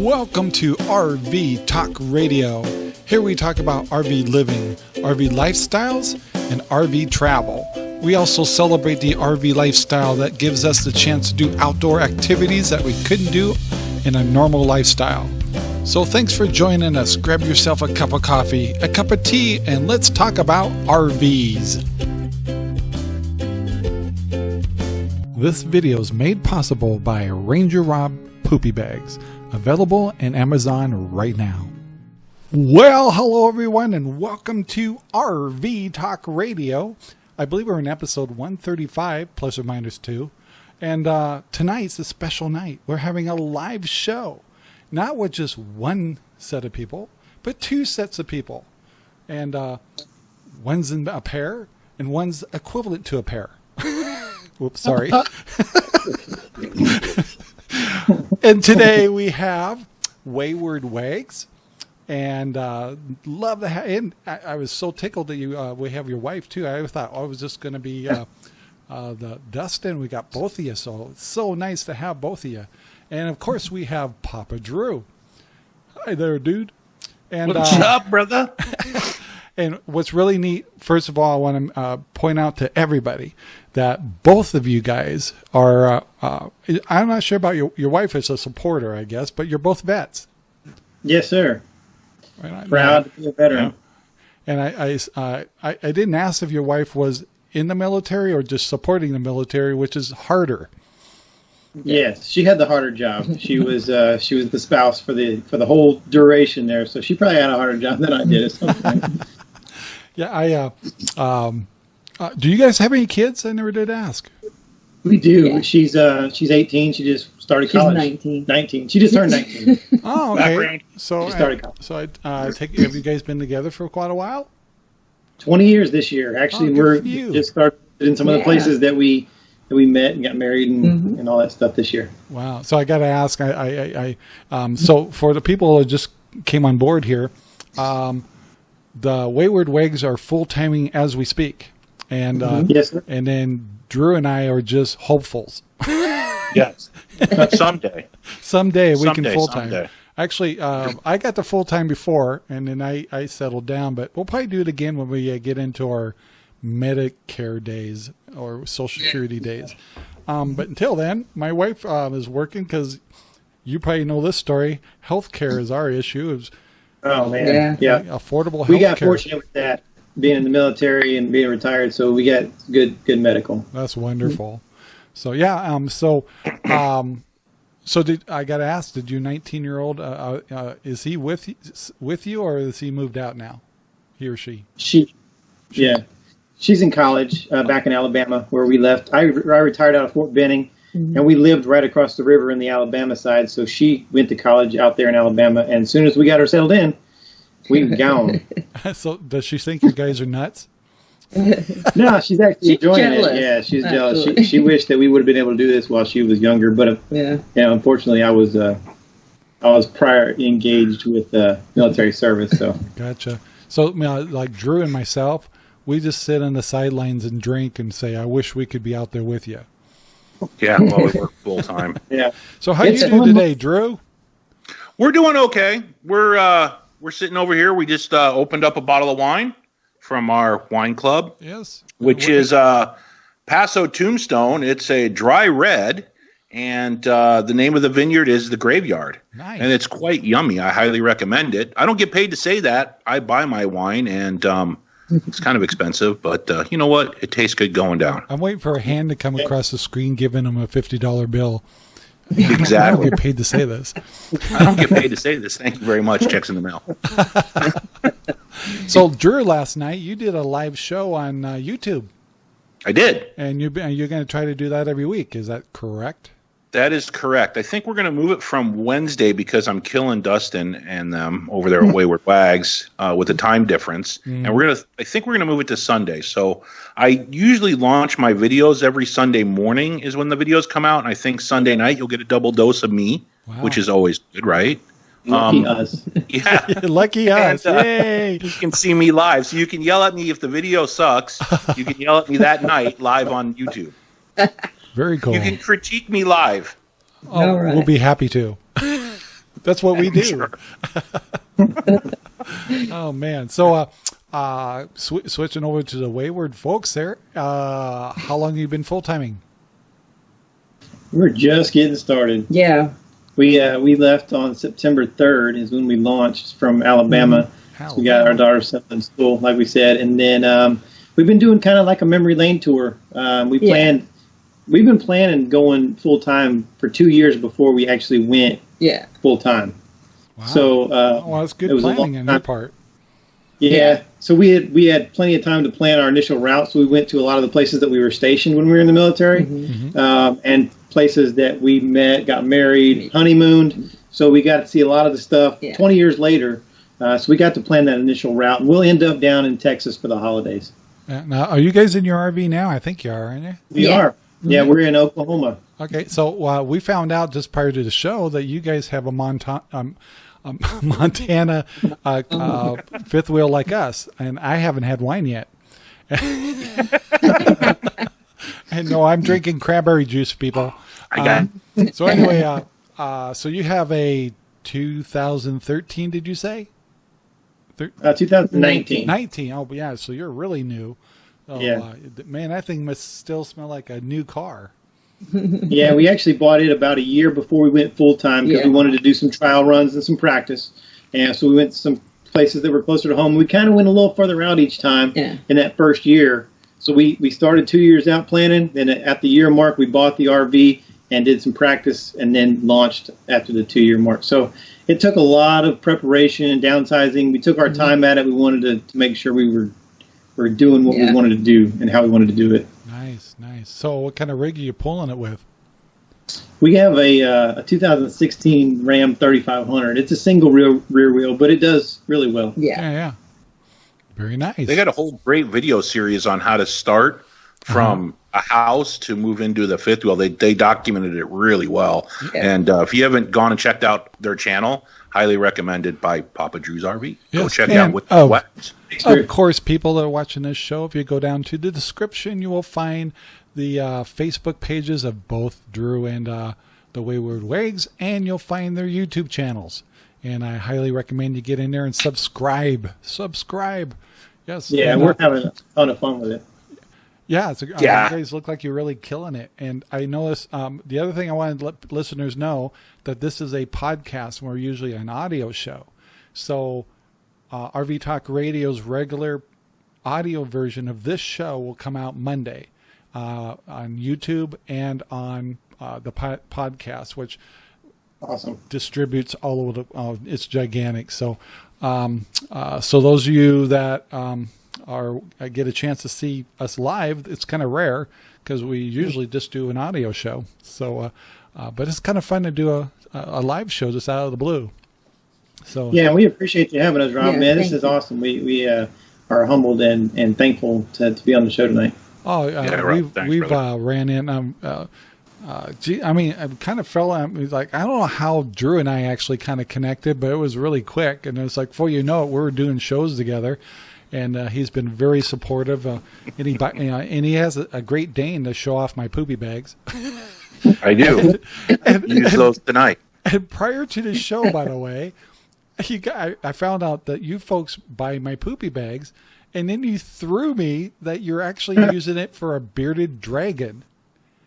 Welcome to RV Talk Radio. Here we talk about RV living, RV lifestyles, and RV travel. We also celebrate the RV lifestyle that gives us the chance to do outdoor activities that we couldn't do in a normal lifestyle. So thanks for joining us. Grab yourself a cup of coffee, a cup of tea, and let's talk about RVs. This video is made possible by Ranger Rob Poopy Bags, available in Amazon right now. Well, hello everyone, and welcome to RV Talk Radio. I believe we're in episode 135, plus or minus 2. And tonight's a special night. We're having a live show. Not with just one set of people, but two sets of people. And one's in a pair, and one's equivalent to a pair. Whoops, sorry. And today we have Wayward Waggs. And love the and I was so tickled that we have your wife too. I thought I was just going to be the Dustin. We got both of you, so it's so nice to have both of you. And of course we have Papa Drew. Hi there, dude. And what's up, brother? And what's really neat, first of all, I want to point out to everybody that both of you guys are. I'm not sure about your wife is a supporter, I guess, but you're both vets. Yes, sir. Right, proud to be a veteran. And I didn't ask if your wife was in the military or just supporting the military, which is harder. Yes, she had the harder job. She was the spouse for the whole duration there, so she probably had a harder job than I did at some point. Yeah, do you guys have any kids? I never did ask. We do. Yeah. She's 18. She just started college. She's 19. She just turned 19. Oh, okay. So she started college. So I take. Have you guys been together for quite a while? 20 years this year. Actually, we're just started in some of the places that we met and got married and all that stuff this year. Wow. So I got to ask. So for the people who just came on board here, the Wayward Waggs are full timing as we speak, and yes, sir. And then Drew and I are just hopefuls. Yes. Someday we can full time. Actually, I got the full time before, and then I settled down. But we'll probably do it again when we get into our Medicare days or Social Security days. But until then, my wife is working because you probably know this story. Healthcare is our issue. Oh man, yeah. Affordable healthcare. We got fortunate with that, being in the military and being retired, so we got good medical. That's wonderful. So yeah, so I got to ask, did your 19-year-old is he with you, or is he moved out now? He or she? Yeah, she's in college back in Alabama, where we left. I retired out of Fort Benning, and we lived right across the river in the Alabama side. So she went to college out there in Alabama, and as soon as we got her settled in, we were gone. So does she think you guys are nuts? No, she's actually enjoying jealous. it. Yeah, she's jealous. She wished that we would have been able to do this while she was younger, but unfortunately, I was prior engaged with military service. So gotcha. So like Drew and myself, we just sit on the sidelines and drink and say, "I wish we could be out there with you." Yeah, well, we work full time. Yeah. So how you do today, Drew? We're doing okay. We're sitting over here. We just opened up a bottle of wine from our wine club. Yes. Which is Paso Tombstone. It's a dry red, and the name of the vineyard is The Graveyard. Nice. And it's quite yummy. I highly recommend it. I don't get paid to say that. I buy my wine, and it's kind of expensive, but you know what? It tastes good going down. I'm waiting for a hand to come across the screen giving him a $50 bill. Exactly. I don't get paid to say this. I don't get paid to say this. Thank you very much. Checks in the mail. So, Drew, last night you did a live show on YouTube. I did. And you're going to try to do that every week. Is that correct? That is correct. I think we're going to move it from Wednesday because I'm killing Dustin and them over there at Wayward Waggs with the time difference. And I think we're going to move it to Sunday. So I usually launch my videos every Sunday morning is when the videos come out. And I think Sunday night you'll get a double dose of me, which is always good, right? Lucky us. Yeah. Lucky us. Yay. You can see me live. So you can yell at me if the video sucks. You can yell at me that night live on YouTube. Very cool. You can critique me live. Oh, right. We'll be happy to. That's what we do. Sure. Oh man. So switching over to the Wayward folks there. How long have you been full timing? We're just getting started. Yeah. We left on September 3rd is when we launched from Alabama. So we got our daughter settled in school, like we said, and then we've been doing kind of like a memory lane tour. We've been planning going full time for 2 years before we actually went full time. Wow. So well, that's good planning on your part. Yeah. So we had plenty of time to plan our initial route. So we went to a lot of the places that we were stationed when we were in the military, and places that we met, got married, honeymooned. So we got to see a lot of the stuff 20 years later. So we got to plan that initial route. And we'll end up down in Texas for the holidays. Now, are you guys in your RV now? I think you are, aren't you? We are. Yeah, we're in Oklahoma. Okay, so we found out just prior to the show that you guys have a Montana fifth wheel like us, and I haven't had wine yet. And no, I'm drinking cranberry juice, people. I got it. So anyway, so you have a 2013, did you say? 2019. 19. Oh, yeah. So you're really new. Oh, Yeah. Man, that thing must still smell like a new car. Yeah, we actually bought it about a year before we went full time because we wanted to do some trial runs and some practice. And so we went to some places that were closer to home. We kind of went a little further out each time in that first year. So we started 2 years out planning. Then at the year mark, we bought the RV and did some practice and then launched after the 2 year mark. So it took a lot of preparation and downsizing. We took our time at it. We wanted to make sure we were doing what we wanted to do and how we wanted to do it. Nice, nice. So what kind of rig are you pulling it with? We have a 2016 Ram 3500. It's a single rear wheel, but it does really well. Yeah. Very nice. They got a whole great video series on how to start from a house to move into the fifth wheel. They documented it really well. Yeah. And if you haven't gone and checked out their channel, highly recommended by Papa Drew's RV. Go check it out with the weapons. Of course, people that are watching this show, if you go down to the description, you will find the Facebook pages of both Drew and the Wayward Waggs, and you'll find their YouTube channels. And I highly recommend you get in there and subscribe. Yes. Yeah, and, we're having a ton of fun with it. Yeah, you guys look like you're really killing it. And I know this. The other thing I wanted to let listeners know that this is a podcast. We're usually an audio show. So RV Talk Radio's regular audio version of this show will come out Monday on YouTube and on the podcast, which distributes all over the. It's gigantic. So, so those of you that get a chance to see us live, it's kind of rare because we usually just do an audio show. So, but it's kind of fun to do a live show just out of the blue. So yeah, we appreciate you having us, Rob. Man, this is awesome. We are humbled and thankful to be on the show tonight. Oh, we've ran in. I mean, I kind of fell on. Like, I don't know how Drew and I actually kind of connected, but it was really quick. And it was like, before you know it, we were doing shows together. And he's been very supportive. And he has a Great Dane to show off my poopy bags. I do. Use those tonight. And prior to the show, by the way, I found out that you folks buy my poopy bags, and then you threw me that you're actually using it for a bearded dragon.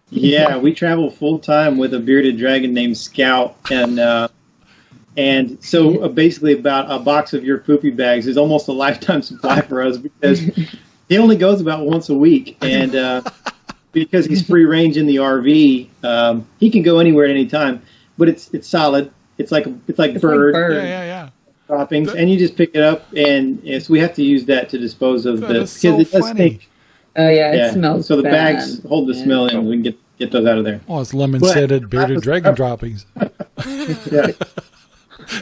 Yeah, we travel full time with a bearded dragon named Scout, and so basically about a box of your poopy bags is almost a lifetime supply for us because he only goes about once a week, and because he's free range in the RV, he can go anywhere at any time. But it's solid. It's like bird. Yeah. Droppings, and you just pick it up, and so we have to use that to dispose of because it does stink. Oh yeah, it smells. So the bad. bags hold the smell in. We can get those out of there. Oh, it's lemon-scented bearded dragon droppings. Yeah.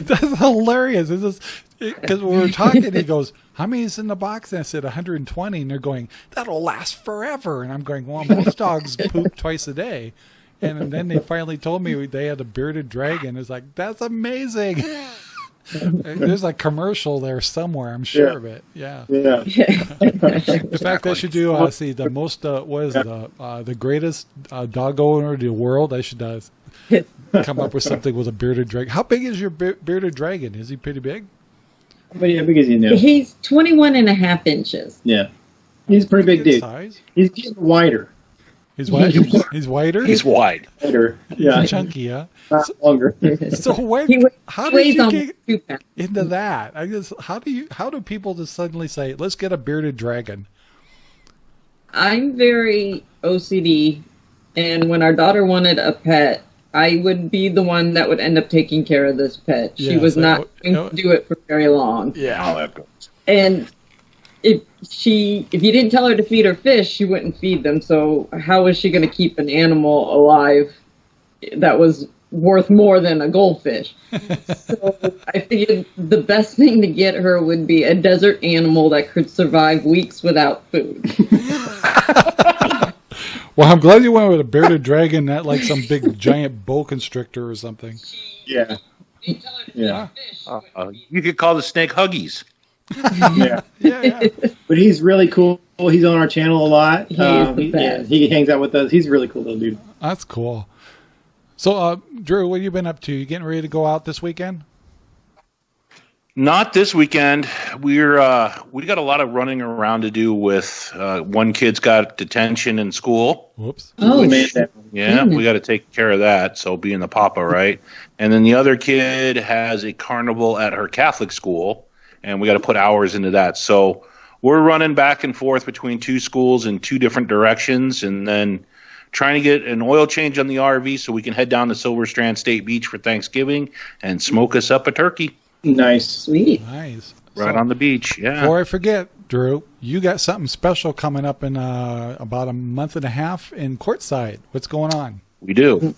That's hilarious. Because we were talking, he goes, "How many is in the box?" And I said 120, and they're going, "That'll last forever." And I'm going, "Well, most dogs poop twice a day." And then they finally told me they had a bearded dragon. It's like, that's amazing. There's a commercial there somewhere, I'm sure of it. Yeah. In fact, I should do the most. What is the greatest dog owner in the world? I should come up with something with a bearded dragon. How big is your bearded dragon? Is he pretty big? How big is he now? He's 21.5 inches. Yeah. He's a pretty big dude. Size? He's getting wider. He's wide. He's wider. He's wide. Wider. Yeah. He's chunky, huh? Not longer. So how did you get into that? How do people just suddenly say, let's get a bearded dragon? I'm very OCD, and when our daughter wanted a pet, I would be the one that would end up taking care of this pet. She was not going to do it for very long. Yeah. And if you didn't tell her to feed her fish, she wouldn't feed them. So how was she going to keep an animal alive that was worth more than a goldfish? So I figured the best thing to get her would be a desert animal that could survive weeks without food. Well, I'm glad you went with a bearded dragon, not like some big giant boa constrictor or something. Yeah. Yeah. You could call the snake Huggies. Yeah. But he's really cool. He's on our channel a lot. He hangs out with us. He's a really cool little dude. That's cool. So, Drew, what have you been up to? You getting ready to go out this weekend? Not this weekend. We got a lot of running around to do with one kid's got detention in school. Whoops. Oh, yeah, we got to take care of that. So being the papa, right? And then the other kid has a carnival at her Catholic school, and we got to put hours into that. So we're running back and forth between two schools in two different directions, and then trying to get an oil change on the RV so we can head down to Silver Strand State Beach for Thanksgiving and smoke us up a turkey. Nice. Sweet. Nice. Right on the beach, yeah. Before I forget, Drew, you got something special coming up in about a month and a half in Courtside. What's going on? We do.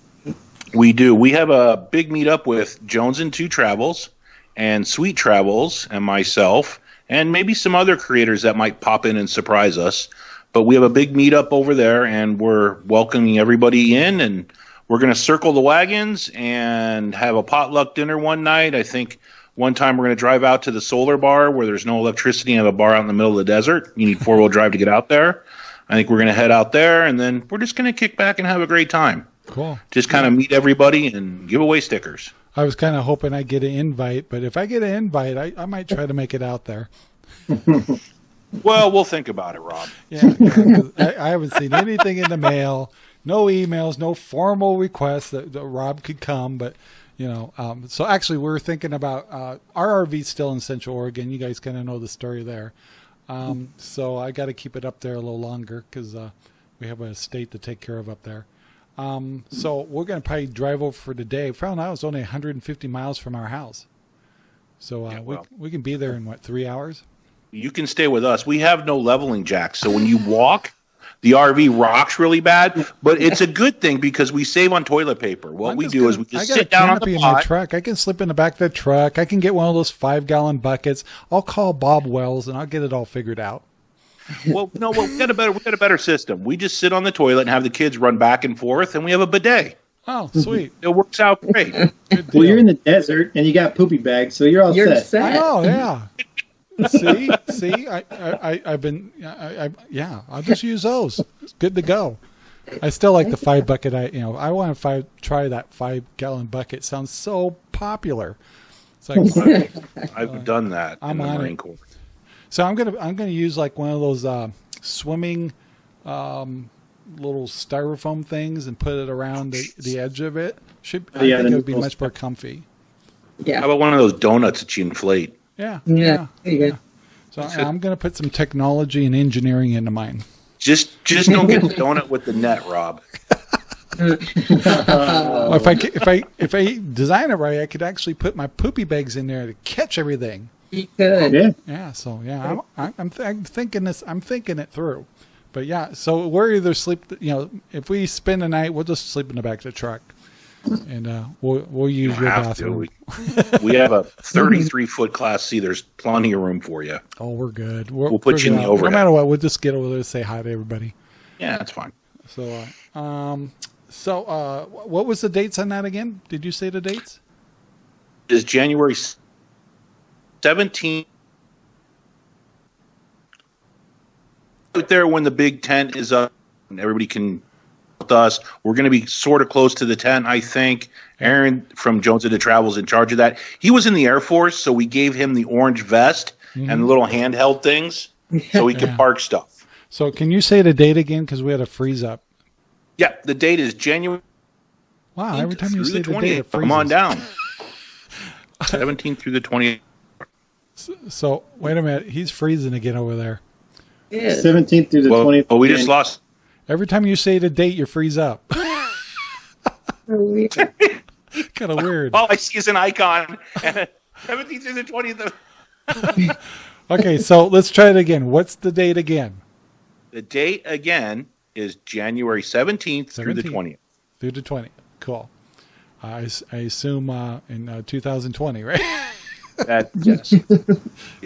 We have a big meetup with Jones and Two Travels and Sweet Travels and myself and maybe some other creators that might pop in and surprise us. But we have a big meetup over there, and we're welcoming everybody in, and we're going to circle the wagons and have a potluck dinner one night. I think one time we're going to drive out to the solar bar where there's no electricity and have a bar out in the middle of the desert. You need four-wheel drive to get out there. I think we're going to head out there, and then we're just going to kick back and have a great time. Cool. Just kind of meet everybody and give away stickers. I was kind of hoping I'd get an invite, but if I get an invite, I might try to make it out there. Well, we'll think about it, Rob. Yeah, I haven't seen anything in the mail, no emails, no formal requests that Rob could come, but so actually we're thinking about our RV's still in Central Oregon. You guys kind of know the story there. So I got to keep it up there a little longer because we have a estate to take care of up there. So we're going to probably drive over for today. Found out it's only 150 miles from our house. So we can be there in 3 hours? You can stay with us. We have no leveling jacks, so when you walk, the RV rocks really bad, but it's a good thing because we save on toilet paper. What we do is we just sit down on the in pot. my truck. I can slip in the back of the truck. I can get one of those 5-gallon buckets. I'll call Bob Wells and I'll get it all figured out. Well, no, we got a better system. We just sit on the toilet and have the kids run back and forth, and we have a bidet. Oh, sweet! It works out great. Well, you're in the desert and you got poopy bags, so you're all set. Oh yeah. See, I've been, I'll just use those. It's good to go. I still like the 5-bucket. I want to try that 5-gallon bucket. Sounds so popular. It's like I've done that in the Marine Corps. So I'm gonna use like one of those swimming little styrofoam things and put it around the edge of it. I think it would be much more comfy. Yeah. How about one of those donuts that you inflate? Yeah. There you go. So I'm going to put some technology and engineering into mine. Just don't get the donut with the net, Rob. If I design it right, I could actually put my poopy bags in there to catch everything. You could. Yeah. So I'm thinking this. I'm thinking it through. But yeah, so we're either sleep. If we spend the night, we'll just sleep in the back of the truck. And we'll use your bathroom. We have a 33-foot Class C. There's plenty of room for you. Oh, we're good. We'll put you in the overhead. No matter what, we'll just get over there and say hi to everybody. Yeah, that's fine. So, what was the dates on that again? Did you say the dates? It is January 17th. Out there when the big tent is up and everybody can with us. We're going to be sort of close to the tent, I think. Aaron from Jones Into Travel is in charge of that. He was in the Air Force, so we gave him the orange vest and the little handheld things so he could park stuff. So can you say the date again? Because we had a freeze up. Yeah, the date is January. Wow, every time you say the 20th, date, it freezes. come on down. 17th through the 20th. So wait a minute. He's freezing again over there. Yeah. 17th through the 20th. Oh, we just lost. Every time you say the date, you freeze up. Kind of weird. All I see is an icon. 17th through the 20th. Okay, so let's try it again. What's the date again? The date again is January 17th through the 20th. Through the 20th. Cool. I assume in 2020, right? Yes. Yeah.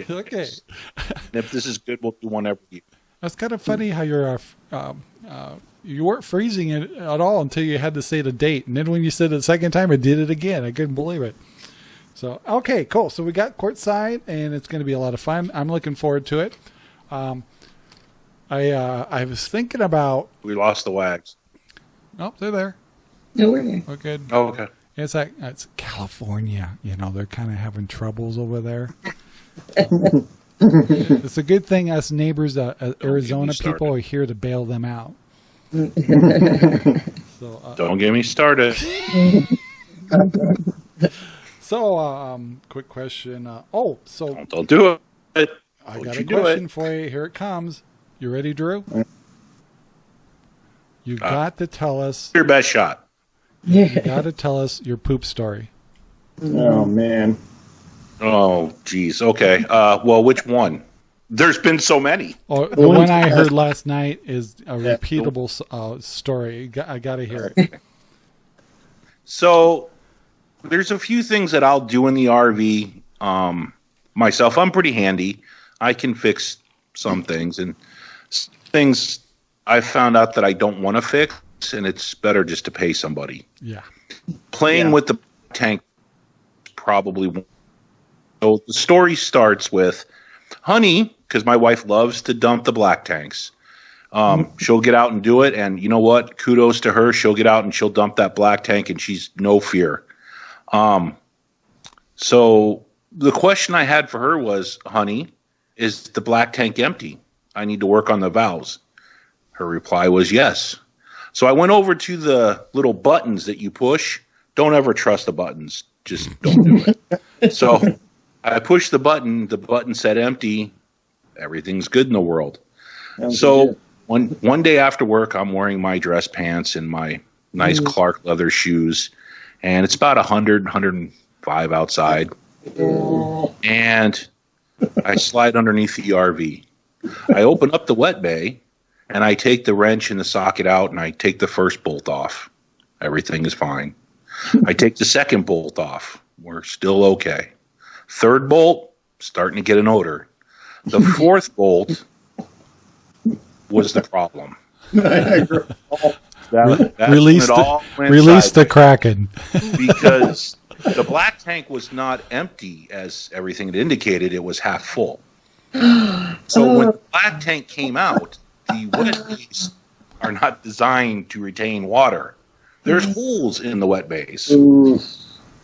Okay. And if this is good, we'll do one every year. That's kind of funny how you weren't freezing it at all until you had to say the date. And then when you said it the second time, I did it again. I couldn't believe it. So, okay, cool. So we got courtside, and it's going to be a lot of fun. I'm looking forward to it. I was thinking about... We lost the Wags. Oh, they're there. No, we're here. We're good. Oh, okay. It's like it's California. You know, they're kind of having troubles over there. It's a good thing us neighbors, Arizona people, are here to bail them out. So, don't get me started. So, quick question. Don't do it. I got a question for you. Here it comes. You ready, Drew? You got to tell us your best shot. You got to tell us your poop story. Oh, man. Oh, geez. Okay. Well, which one? There's been so many. Oh, the one I heard last night is a repeatable story. I got to hear it. So there's a few things that I'll do in the RV myself. I'm pretty handy. I can fix some things, and things I found out that I don't want to fix, and it's better just to pay somebody. Yeah. Playing with the tank probably won't. So the story starts with Honey, because my wife loves to dump the black tanks. She'll get out and do it, and you know what? Kudos to her. She'll get out and she'll dump that black tank, and she's no fear. So the question I had for her was, Honey, is the black tank empty? I need to work on the valves. Her reply was yes. So I went over to the little buttons that you push. Don't ever trust the buttons. Just don't do it. So I pushed the button said empty. Everything's good in the world. So one day after work, I'm wearing my dress pants and my nice Clark leather shoes, and it's about 100, 105 outside. And I slide underneath the RV. I open up the wet bay, and I take the wrench and the socket out, and I take the first bolt off. Everything is fine. I take the second bolt off. We're still okay. Third bolt, starting to get an odor. The fourth bolt was the problem. Release the Kraken. Because the black tank was not empty as everything had indicated. It was half full. So when the black tank came out, the wet bays are not designed to retain water. There's holes in the wet bays.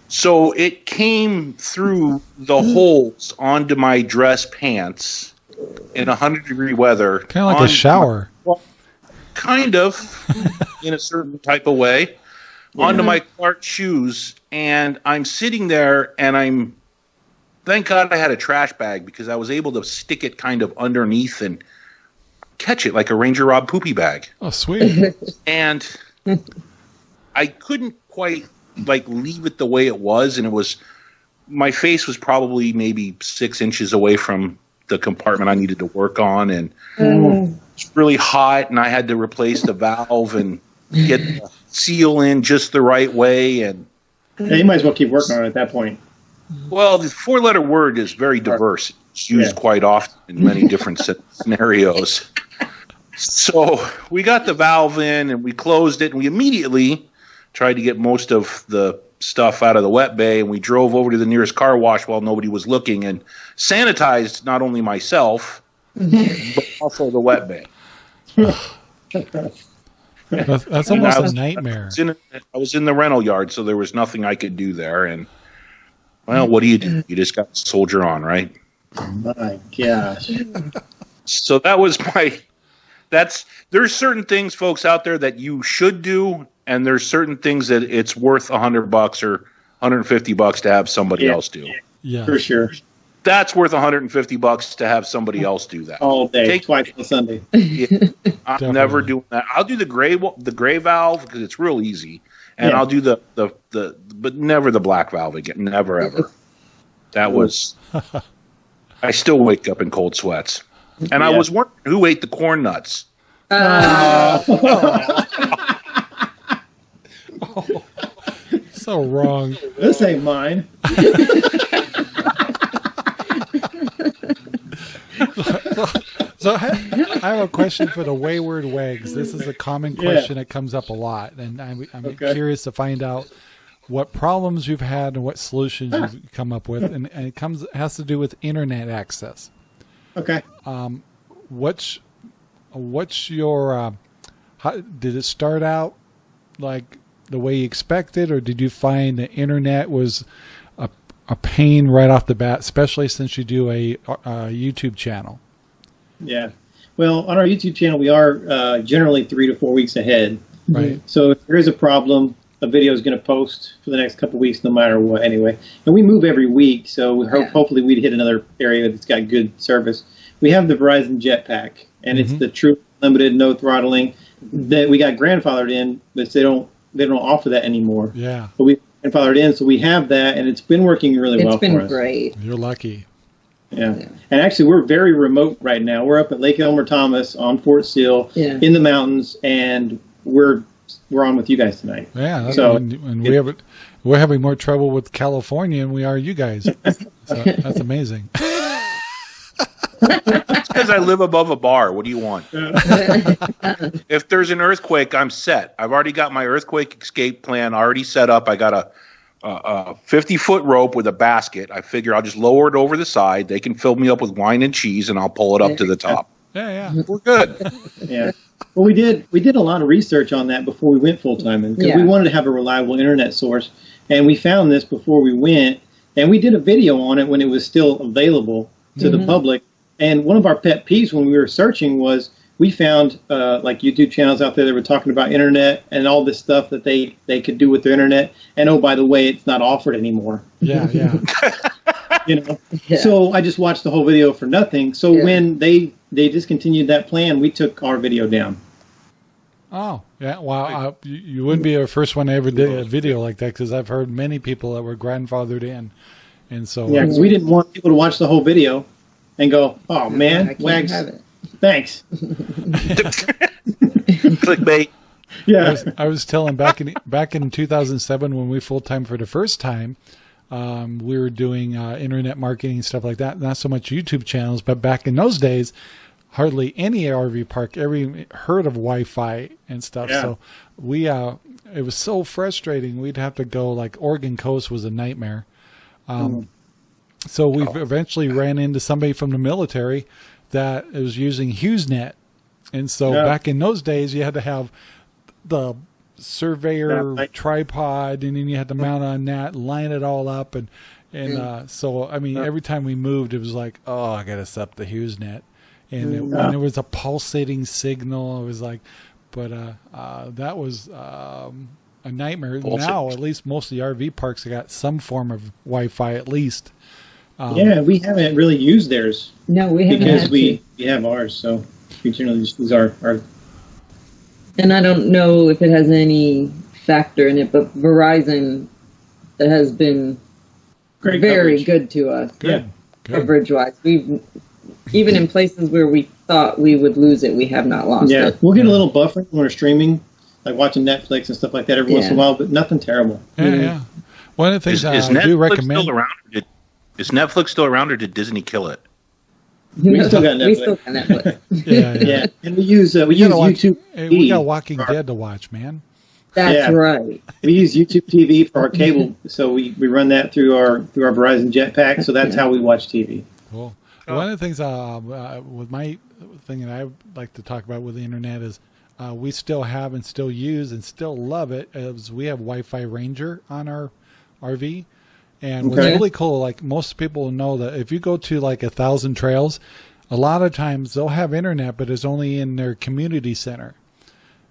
So it came through the holes onto my dress pants in 100-degree weather. Kind of like a shower. Kind of, in a certain type of way, onto my Clark shoes. And I'm sitting there, and thank God I had a trash bag, because I was able to stick it kind of underneath and catch it like a Ranger Rob poopy bag. Oh, sweet. And I couldn't quite leave it the way it was, and my face was probably maybe 6 inches away from the compartment I needed to work on, and it's really hot, and I had to replace the valve and get the seal in just the right way. And you might as well keep working on it at that point. Well, the 4-letter word is very diverse. It's used quite often in many different scenarios. So we got the valve in, and we closed it, and we immediately tried to get most of the stuff out of the wet bay, and we drove over to the nearest car wash while nobody was looking and sanitized not only myself, but also the wet bay. That's almost a nightmare. I was in the rental yard, so there was nothing I could do there. And, well, what do? You just got to soldier on, right? My gosh. So that was there's certain things, folks, out there that you should do, and there's certain things that it's worth $100 or $150 to have somebody else do. Yeah, for sure. That's worth $150 to have somebody else do that all day, twice on Sunday. Yeah, I'm never doing that. I'll do the gray valve because it's real easy, and I'll do the but never the black valve again. Never ever. That was. I still wake up in cold sweats, and I was wondering who ate the corn nuts. So wrong. This ain't mine. So I have a question for the Wayward Waggs. This is a common question that comes up a lot, and I'm curious to find out what problems you've had and what solutions you've come up with, and it has to do with internet access. Okay. What's your did it start out like the way you expected, or did you find the internet was a pain right off the bat, especially since you do a YouTube channel? Yeah. Well, on our YouTube channel, we are generally 3 to 4 weeks ahead. Right. So if there is a problem, a video is going to post for the next couple of weeks, no matter what, anyway. And we move every week, so hopefully we'd hit another area that's got good service. We have the Verizon Jetpack, and it's the true limited, no throttling that we got grandfathered in, but they don't offer that anymore. Yeah. But we grandfathered in, so we have that, and it's been working really well for us. It's been great. You're lucky. Yeah. And actually, we're very remote right now. We're up at Lake Elmer Thomas on Fort Sill in the mountains, and we're on with you guys tonight. Yeah. So and we're having more trouble with California than we are you guys. So that's amazing. It's because I live above a bar. What do you want? If there's an earthquake, I'm set. I've already got my earthquake escape plan already set up. I got a 50-foot rope with a basket. I figure I'll just lower it over the side. They can fill me up with wine and cheese, and I'll pull it up to the top. Yeah. We're good. Yeah. Well, we did a lot of research on that before we went full-time, because we wanted to have a reliable internet source, and we found this before we went, and we did a video on it when it was still available to the public. And one of our pet peeves when we were searching was we found like YouTube channels out there that were talking about internet and all this stuff that they could do with their internet. And oh, by the way, it's not offered anymore. Yeah. So I just watched the whole video for nothing. So when they discontinued that plan, we took our video down. Oh, yeah. Wow. You wouldn't be the first one to ever did a video like that, because I've heard many people that were grandfathered in. And so because we didn't want people to watch the whole video and go, oh, man, Wags, thanks. Clickbait. Yeah. I was telling back in 2007 when we full-time for the first time, we were doing internet marketing and stuff like that. Not so much YouTube channels, but back in those days, hardly any RV park ever heard of Wi-Fi and stuff. Yeah. So it was so frustrating. We'd have to go, like Oregon Coast was a nightmare. So we've eventually ran into somebody from the military that was using HughesNet. And so back in those days, you had to have the surveyor tripod, and then you had to mount on that, line it all up. And so, I mean, every time we moved, it was like, oh, I got to set up the HughesNet. And when there was a pulsating signal, it was like, but that was a nightmare. Now, at least most of the RV parks have got some form of Wi-Fi at least. We haven't really used theirs. No, we haven't. Because we have ours, so we generally just use our. And I don't know if it has any factor in it, but Verizon has been very good to us. Good. Coverage-wise. We've, even in places where we thought we would lose it, we have not lost it. Yeah, we'll get a little buffer when we're streaming, like watching Netflix and stuff like that every once in a while, but nothing terrible. Yeah. One of the things I do recommend... Is Netflix still around, or did Disney kill it? We still got Netflix. Yeah. And we use YouTube TV. We got Walking Dead to watch, man. That's right. We use YouTube TV for our cable, so we run that through our Verizon Jetpack, so that's how we watch TV. Cool. One of the things with my thing that I like to talk about with the internet is we still have and still use and still love it is we have Wi-Fi Ranger on our RV. And what's really cool, like most people know that if you go to like 1,000 trails, a lot of times they'll have internet, but it's only in their community center.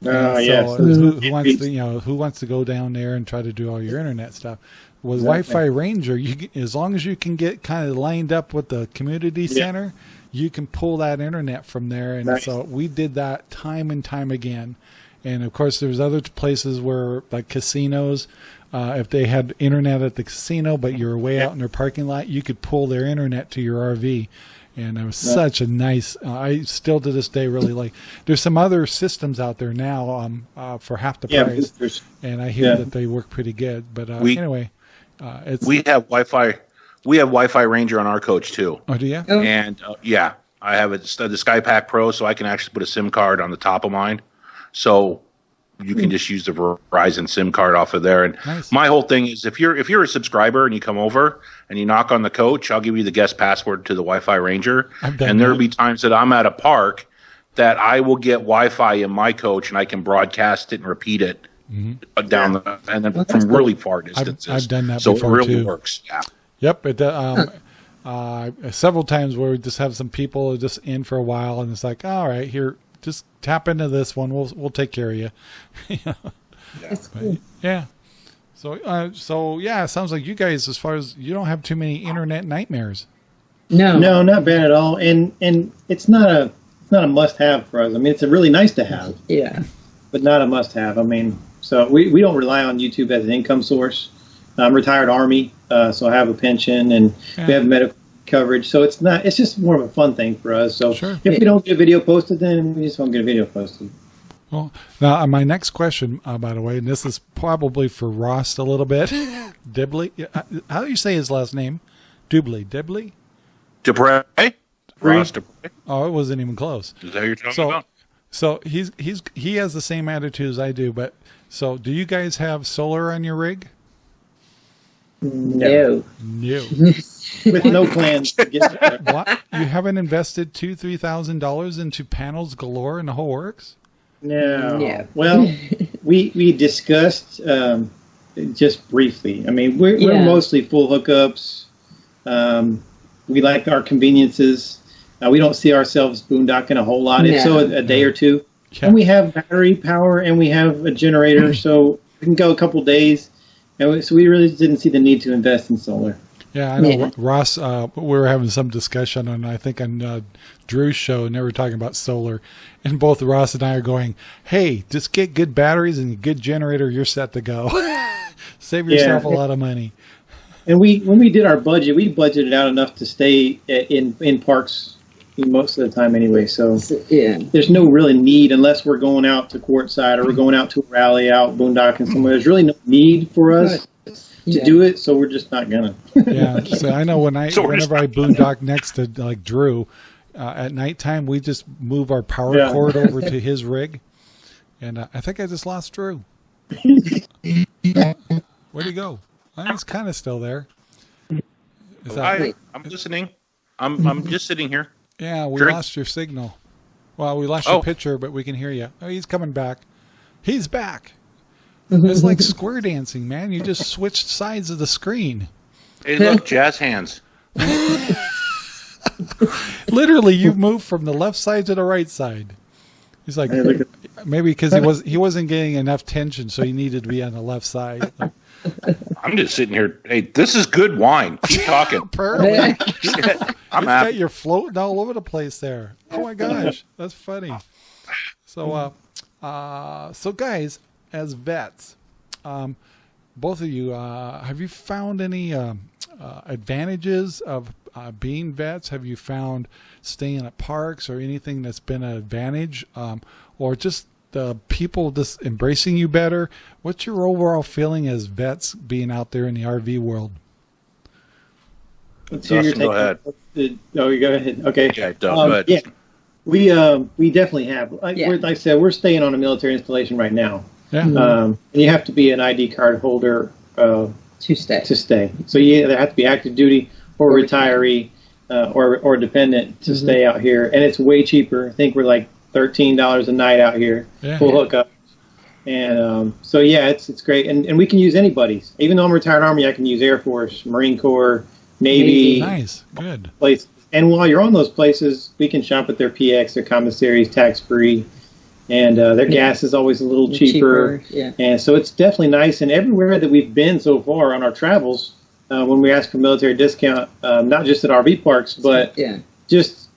Yes. Who wants to go down there and try to do all your internet stuff? With Wi-Fi Ranger, as long as you can get kind of lined up with the community center, you can pull that internet from there. And so we did that time and time again. And of course, there's other places where, like casinos, if they had internet at the casino, but you're way out in their parking lot, you could pull their internet to your RV. And it was such a nice, I still to this day really like, there's some other systems out there now for half the price. And I hear that they work pretty good. But anyway, we have Wi-Fi. We have Wi-Fi Ranger on our coach too. Oh, do you? And I have the SkyPack Pro, so I can actually put a SIM card on the top of mine. So you can just use the Verizon SIM card off of there. And my whole thing is, if you're a subscriber and you come over and you knock on the coach, I'll give you the guest password to the Wi-Fi Ranger. And there'll be times that I'm at a park that I will get Wi-Fi in my coach and I can broadcast it and repeat it down and then from really far distances. I've done that so before, it really too. works. Yeah. Yep. Several times where we just have some people just in for a while, and it's like, all right, here, just tap into this one. We'll take care of you. Yeah. So yeah, it sounds like you guys, as far as you don't have too many internet nightmares. No, not bad at all. And it's not a must-have for us. I mean, it's a really nice to have. Yeah. But not a must-have. I mean, so we don't rely on YouTube as an income source. I'm retired Army, so I have a pension and we have medical coverage. So it's just more of a fun thing for us. So if we don't get a video posted, then we just won't get a video posted. Well, now my next question, by the way, and this is probably for Ross a little bit. Dibley, how do you say his last name? Dubly. Dupre? Ross Dupre? Oh, it wasn't even close. Is that what you're talking about? So he has the same attitude as I do, but so do you guys have solar on your rig? No. With no plans to get there. What? You haven't invested $2,000-$3,000 into panels galore and the whole works? No. Well, we discussed just briefly. I mean, we're mostly full hookups. We like our conveniences. We don't see ourselves boondocking a whole lot. If so, a day or two. Yeah. And we have battery power and we have a generator, so we can go a couple days. And so we really didn't see the need to invest in solar. Yeah, I know. Ross, we were having some discussion on, I think, on Drew's show, and they were talking about solar. And both Ross and I are going, hey, just get good batteries and a good generator, you're set to go. Save yourself a lot of money. And when we did our budget, we budgeted out enough to stay in parks most of the time anyway. So there's no really need, unless we're going out to Quartzsite or we're going out to a rally out boondocking somewhere. There's really no need for us to do it, so we're just not gonna. So I know whenever I boondock next to like Drew, at nighttime we just move our power cord over to his rig, and I think I just lost Drew. Where'd he go? He's kind of still there. I'm listening. I'm just sitting here. Yeah, we lost your signal. Well, we lost your picture, but we can hear you. Oh, he's coming back. He's back. It's like square dancing, man. You just switched sides of the screen. Hey, look, jazz hands. Literally, you moved from the left side to the right side. He's like, maybe because he wasn't getting enough tension, so he needed to be on the left side. Like, I'm just sitting here. Hey, this is good wine. Keep talking. Apparently. You're floating all over the place there. Oh my gosh, that's funny. So, so guys, as vets, both of you, have you found any advantages of being vets? Have you found staying at parks or anything that's been an advantage, or just the people just embracing you better? What's your overall feeling as vets being out there in the RV world? Let's hear your take. Go ahead. Oh, you go ahead. Okay. Yeah, go ahead. Yeah, we definitely have. Like I said, we're staying on a military installation right now. Yeah. And you have to be an ID card holder to stay. So you either have to be active duty or retiree or dependent to stay out here, and it's way cheaper. I think we're like $13 a night out here, full hookup. And so yeah, it's great, and we can use anybody's. Even though I'm retired Army, I can use Air Force, Marine Corps, Navy. Nice, good. Places. And while you're on those places, we can shop at their PX, their commissaries, tax free, and their gas is always a little cheaper. Yeah. And so it's definitely nice. And everywhere that we've been so far on our travels, when we ask for military discount, not just at RV parks, but just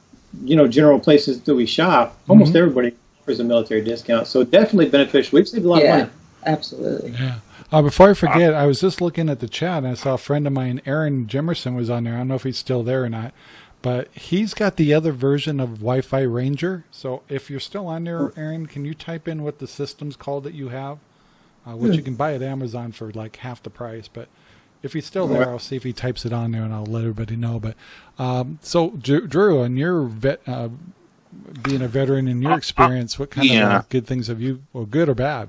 general places that we shop, almost everybody offers a military discount. So definitely beneficial. We've saved a lot of money. Absolutely. Yeah. Before I forget, I was just looking at the chat and I saw a friend of mine, Aaron Jimerson, was on there. I don't know if he's still there or not, but he's got the other version of Wi-Fi Ranger. So if you're still on there, Aaron, can you type in what the system's called that you have? Which you can buy at Amazon for like half the price. But if he's still there, I'll see if he types it on there and I'll let everybody know. But so Drew, and your being a veteran in your experience, what kind of good things have you, or good or bad?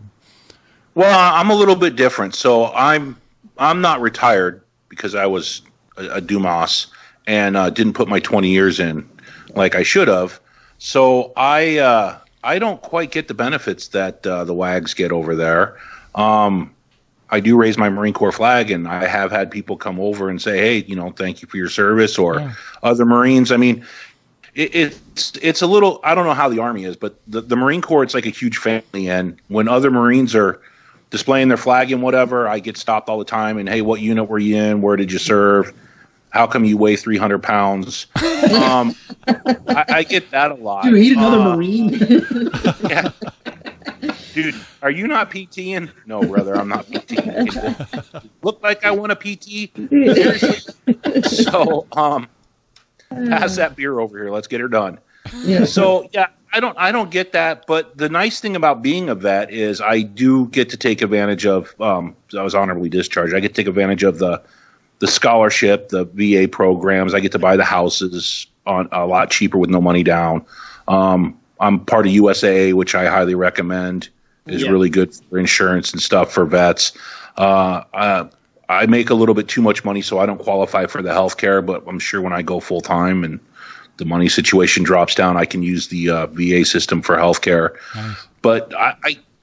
Well, I'm a little bit different. So I'm not retired because I was a Dumas and didn't put my 20 years in like I should have. So I don't quite get the benefits that the WAGs get over there. I do raise my Marine Corps flag, and I have had people come over and say, hey, thank you for your service, or other Marines. I mean, it's a little, I don't know how the Army is, but the Marine Corps, it's like a huge family. And when other Marines are displaying their flag and whatever, I get stopped all the time. And, hey, what unit were you in? Where did you serve? How come you weigh 300 pounds? I get that a lot. Dude, he's another Marine. Yeah. Dude, are you not PTing? No, brother, I'm not PTing. Look like I want a PT? Seriously? So, pass that beer over here. Let's get her done. Yeah. So, yeah, I don't get that. But the nice thing about being a vet is I do get to take advantage of. I was honorably discharged. I get to take advantage of the scholarship, the VA programs. I get to buy the houses on a lot cheaper with no money down. I'm part of USA, which I highly recommend. Is really good for insurance and stuff for vets. I make a little bit too much money, so I don't qualify for the health care, but I'm sure when I go full time and the money situation drops down, I can use the VA system for health care. Nice. But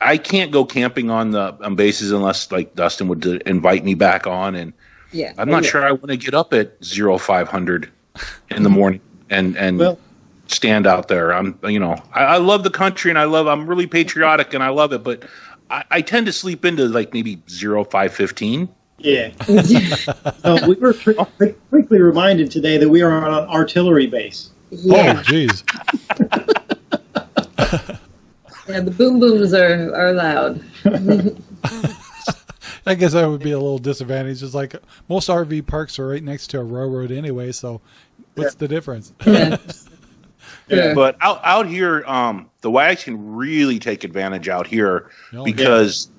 I can't go camping on bases unless like Dustin would invite me back on, and I'm not sure I want to get up at 0500 in the morning and stand out there. I love the country, and I'm really patriotic, and I love it, but I tend to sleep into like maybe 0515. Yeah. So we were quickly reminded today that we are on an artillery base. Yeah. Oh, jeez. Yeah, the boom booms are loud. I guess I would be a little disadvantaged. It's like most RV parks are right next to a railroad anyway, so what's the difference? Yeah. But out here, the WAGs can really take advantage out here because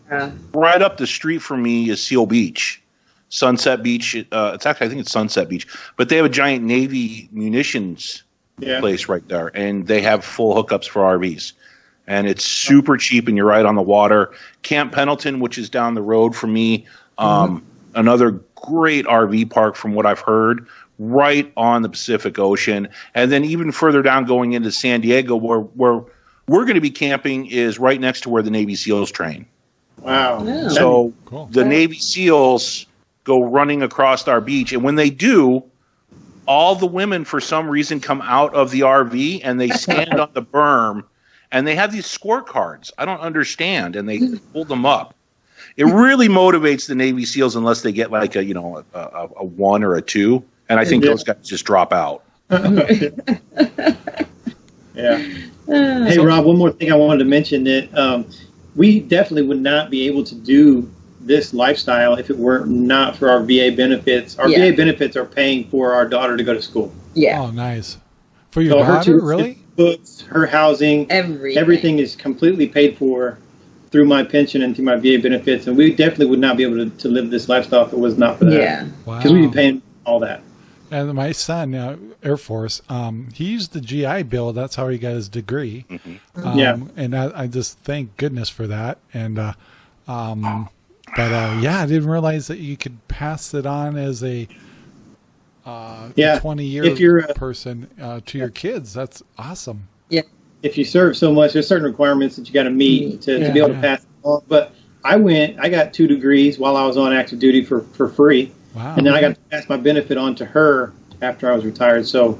right up the street from me is Seal Beach, Sunset Beach. It's actually, I think it's Sunset Beach, but they have a giant Navy munitions place right there, and they have full hookups for RVs, and it's super cheap, and you're right on the water. Camp Pendleton, which is down the road from me, another great RV park from what I've heard. Right on the Pacific Ocean. And then even further down going into San Diego, where we're going to be camping, is right next to where the Navy SEALs train. Wow. Yeah. So the Navy SEALs go running across our beach. And when they do, all the women, for some reason, come out of the RV and they stand on the berm. And they have these scorecards. I don't understand. And they hold them up. It really motivates the Navy SEALs unless they get like a 1 or a 2. And I think those guys just drop out. Hey, Rob, one more thing I wanted to mention that we definitely would not be able to do this lifestyle if it were not for our VA benefits. Our VA benefits are paying for our daughter to go to school. Yeah. Oh, nice. For your daughter, really? Books, her housing, everything is completely paid for through my pension and through my VA benefits. And we definitely would not be able to live this lifestyle if it was not for that. Yeah. Because we'd be paying all that. And my son, Air Force, he used the GI Bill. That's how he got his degree. Mm-hmm. And I just thank goodness for that. And I didn't realize that you could pass it on as a 20-year person to your kids. That's awesome. Yeah. if you serve so much, there's certain requirements that you got to meet to be able to pass it on. But I got 2 degrees while I was on active duty for free. Wow. And then I got to pass my benefit on to her after I was retired. So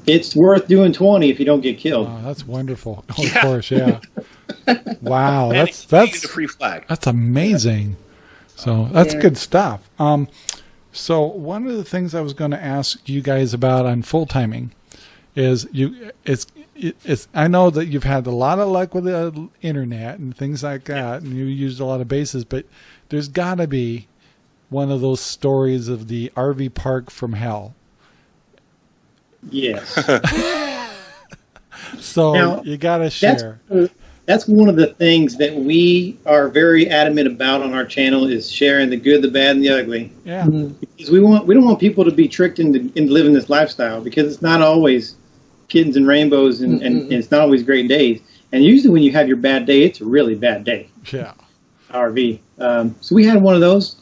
it's worth doing 20 if you don't get killed. Oh, that's wonderful. Oh, of course, yeah. Wow, that's a free flag. That's amazing. So that's good stuff. So one of the things I was going to ask you guys about on full timing is I know that you've had a lot of luck with the internet and things like that, and you used a lot of bases, but there's got to be one of those stories of the RV park from hell. Yes. So now, you got to share. That's one of the things that we are very adamant about on our channel is sharing the good, the bad, and the ugly. Yeah. Because we don't want people to be tricked into living this lifestyle, because it's not always kittens and rainbows and it's not always great days. And usually when you have your bad day, it's a really bad day. Yeah. RV. So we had one of those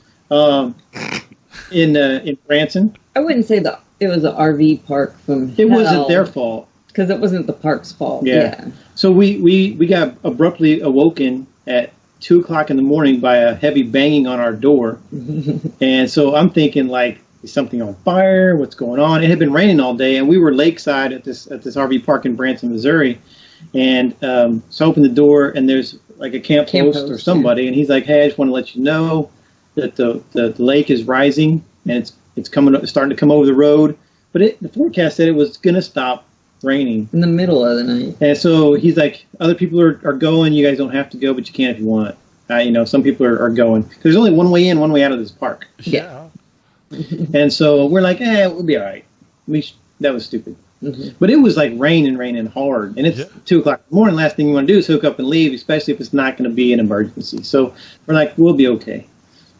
in Branson. I wouldn't say that it was an RV park from hell. It wasn't their fault. Because it wasn't the park's fault. Yeah. So we got abruptly awoken at 2 o'clock in the morning by a heavy banging on our door. And so I'm thinking, like, is something on fire? What's going on? It had been raining all day, and we were lakeside at this RV park in Branson, Missouri. And so I opened the door, and there's like a camp host or somebody, and he's like, "Hey, I just want to let you know that the lake is rising, and it's starting to come over the road." But the forecast said it was going to stop raining in the middle of the night. And so he's like, "Other people are going. You guys don't have to go, but you can if you want." Some people are going. There's only one way in, one way out of this park. Yeah. And so we're like, we'll be all right. That was stupid. But it was like raining hard. And it's 2 o'clock in the morning. Last thing you want to do is hook up and leave, especially if it's not going to be an emergency. So we're like, we'll be okay.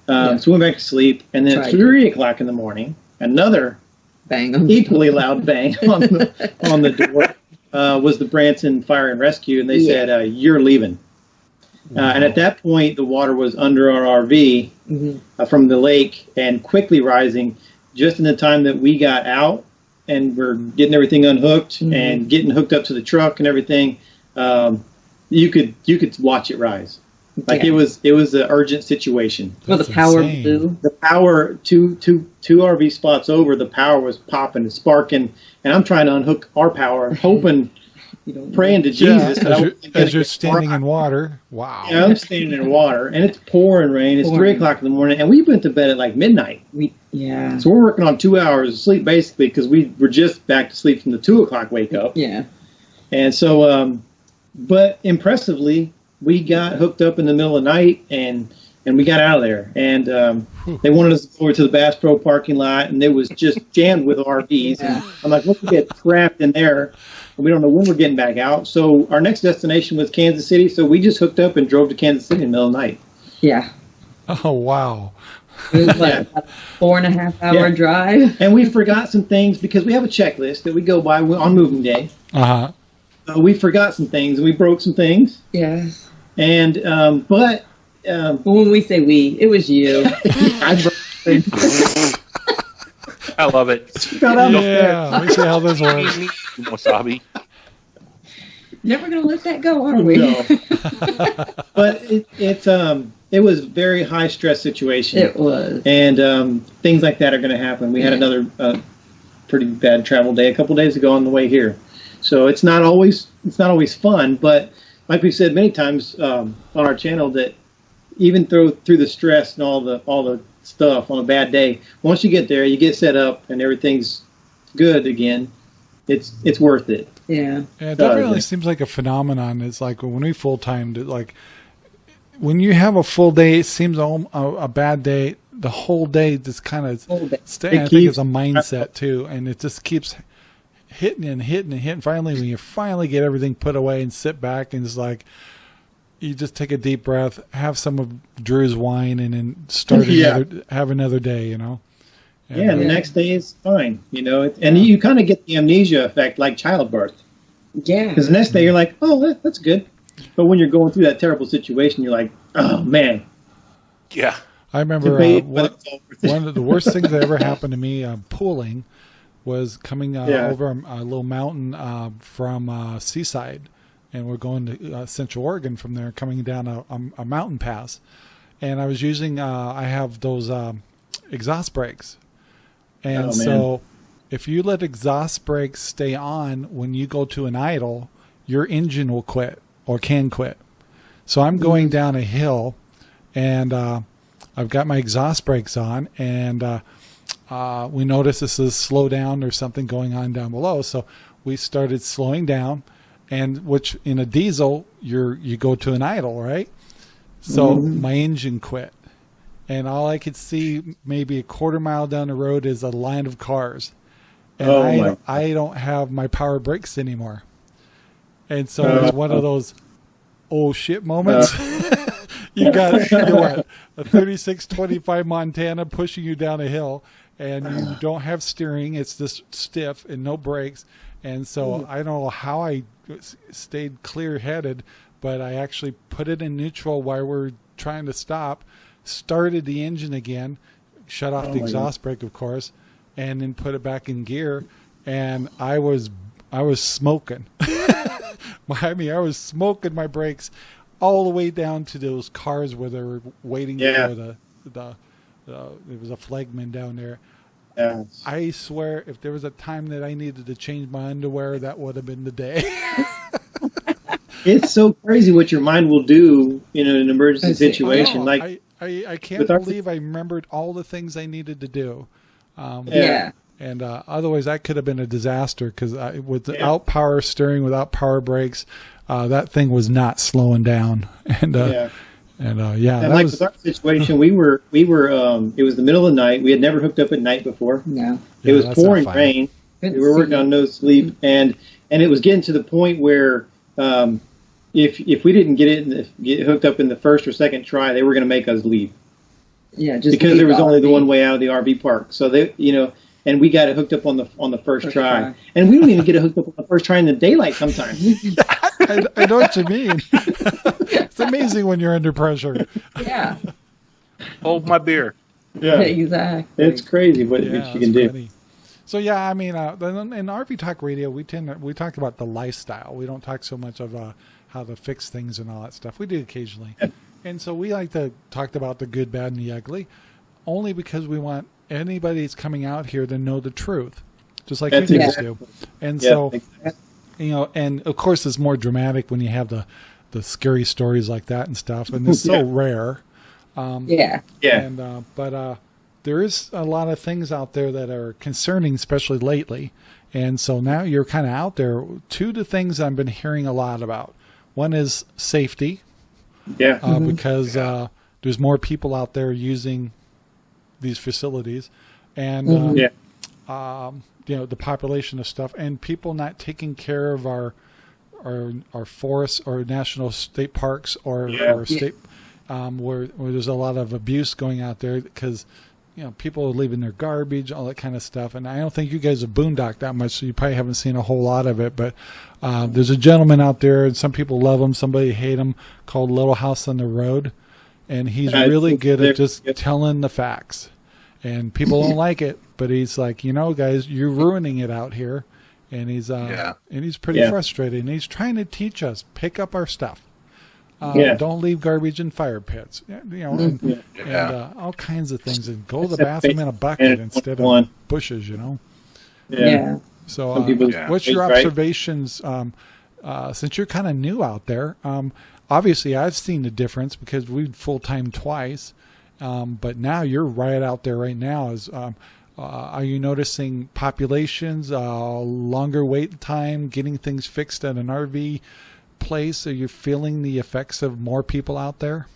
So we went back to sleep. And then at 3 o'clock in the morning, another bang, equally loud bang on the door was the Branson Fire and Rescue. And they said, "You're leaving." And at that point, the water was under our RV from the lake and quickly rising just in the time that we got out and we're getting everything unhooked and getting hooked up to the truck and everything. You could watch it rise. Like it was an urgent situation. Well, the power blew. The power, two RV spots over, the power was popping and sparking. And I'm trying to unhook our power, hoping, praying to Jesus. As you're standing in water. Wow. Yeah, I'm standing in water, and it's pouring rain. It's 3 o'clock in the morning, and we went to bed at like midnight. So we're working on 2 hours of sleep, basically, because we were just back to sleep from the 2 o'clock wake up. Yeah. And so, but impressively, we got hooked up in the middle of the night, and we got out of there. And they wanted us to go over to the Bass Pro parking lot, and it was just jammed with RVs. And I'm like, let's get trapped in there. We don't know when we're getting back out. So our next destination was Kansas City. So we just hooked up and drove to Kansas City in the middle of the night. Yeah. Oh, wow. It was like a 4.5 hour drive. And we forgot some things because we have a checklist that we go by on moving day. We forgot some things and we broke some things. Yeah. And, but when we say we, it was you. I broke things. I love it. Let me see how this works. Wasabi. Never gonna let that go, are we? No. But it was a very high stress situation. It was. And things like that are going to happen. We had another pretty bad travel day a couple days ago on the way here. So it's not always fun, but like we've said many times on our channel, that even through the stress and all the stuff on a bad day, once you get there, you get set up and everything's good again. It's worth it. Yeah. Yeah, that really seems like a phenomenon. It's like when we full-timed it, like when you have a full day, it seems a bad day. The whole day just kind of stay. I think it's a mindset too, and it just keeps hitting and hitting and hitting. Finally, when you finally get everything put away and sit back, and it's like you just take a deep breath, have some of Drew's wine, and then start have another day. And the next day is fine. And you kind of get the amnesia effect, like childbirth. Yeah. Because the next day you're like, oh, that's good. But when you're going through that terrible situation, you're like, oh man. Yeah. I remember one of the worst things that ever happened to me pooling was coming over a little mountain from Seaside. and we're going to Central Oregon from there, coming down a mountain pass. And I was using, I have those exhaust brakes. And so if you let exhaust brakes stay on when you go to an idle, your engine will quit or can quit. So I'm going down a hill, and I've got my exhaust brakes on, and we noticed this is slow down or something going on down below. So we started slowing down, and which in a diesel, you go to an idle, right? So my engine quit, and all I could see maybe a quarter mile down the road is a line of cars, and I don't have my power brakes anymore. And so it was one of those oh shit moments. You got what, a 3625 Montana pushing you down a hill, and you don't have steering. It's just stiff and no brakes. And so I don't know how I stayed clear-headed, but I actually put it in neutral while we're trying to stop, started the engine again, shut off the exhaust brake, of course, and then put it back in gear. And I was smoking. I mean, I was smoking my brakes all the way down to those cars where they were waiting for there was a flagman down there. Yeah. I swear, if there was a time that I needed to change my underwear, that would have been the day. It's so crazy what your mind will do in an emergency situation. I can't believe I remembered all the things I needed to do. And otherwise, that could have been a disaster, because without power steering, without power brakes, that thing was not slowing down. And like with our situation, we were. It was the middle of the night. We had never hooked up at night before. It was pouring rain. We were working on no sleep, and it was getting to the point where if we didn't get hooked up in the first or second try, they were going to make us leave. Yeah, just because there was only the one way out of the RV park. So they, and we got it hooked up on the first try. And we don't even get it hooked up on the first try in the daylight sometimes. I know what you mean. It's amazing when you're under pressure. Yeah. Hold my beer. Yeah, exactly. It's crazy what you can do. Funny. So I mean, in RV Talk Radio, we talk about the lifestyle. We don't talk so much of how to fix things and all that stuff. We do occasionally, and so we like to talk about the good, bad, and the ugly, only because we want anybody that's coming out here to know the truth, just like you guys do. And so, and of course, it's more dramatic when you have the scary stories like that and stuff, and it's so rare. But there is a lot of things out there that are concerning, especially lately. And so now you're kind of out there. Two of the things I've been hearing a lot about. One is safety. Because there's more people out there using these facilities. And, the population of stuff. And people not taking care of our forests or national state parks or state where there's a lot of abuse going out there because people are leaving their garbage, all that kind of stuff. And I don't think you guys have boondocked that much, so you probably haven't seen a whole lot of it. But there's a gentleman out there, and some people love him, somebody hate him, called Little House on the Road. And he's really good at just telling the facts. And people don't like it, but he's like, guys, you're ruining it out here. And he's pretty frustrated. And he's trying to teach us, pick up our stuff. Don't leave garbage in fire pits, and all kinds of things, and go to the bathroom in a bucket instead of bushes, So what's your observations, since you're kind of new out there? Obviously I've seen the difference because we've full-time twice, but now you're right out there right now. Are you noticing populations, longer wait time, getting things fixed at an RV place? Are you feeling the effects of more people out there?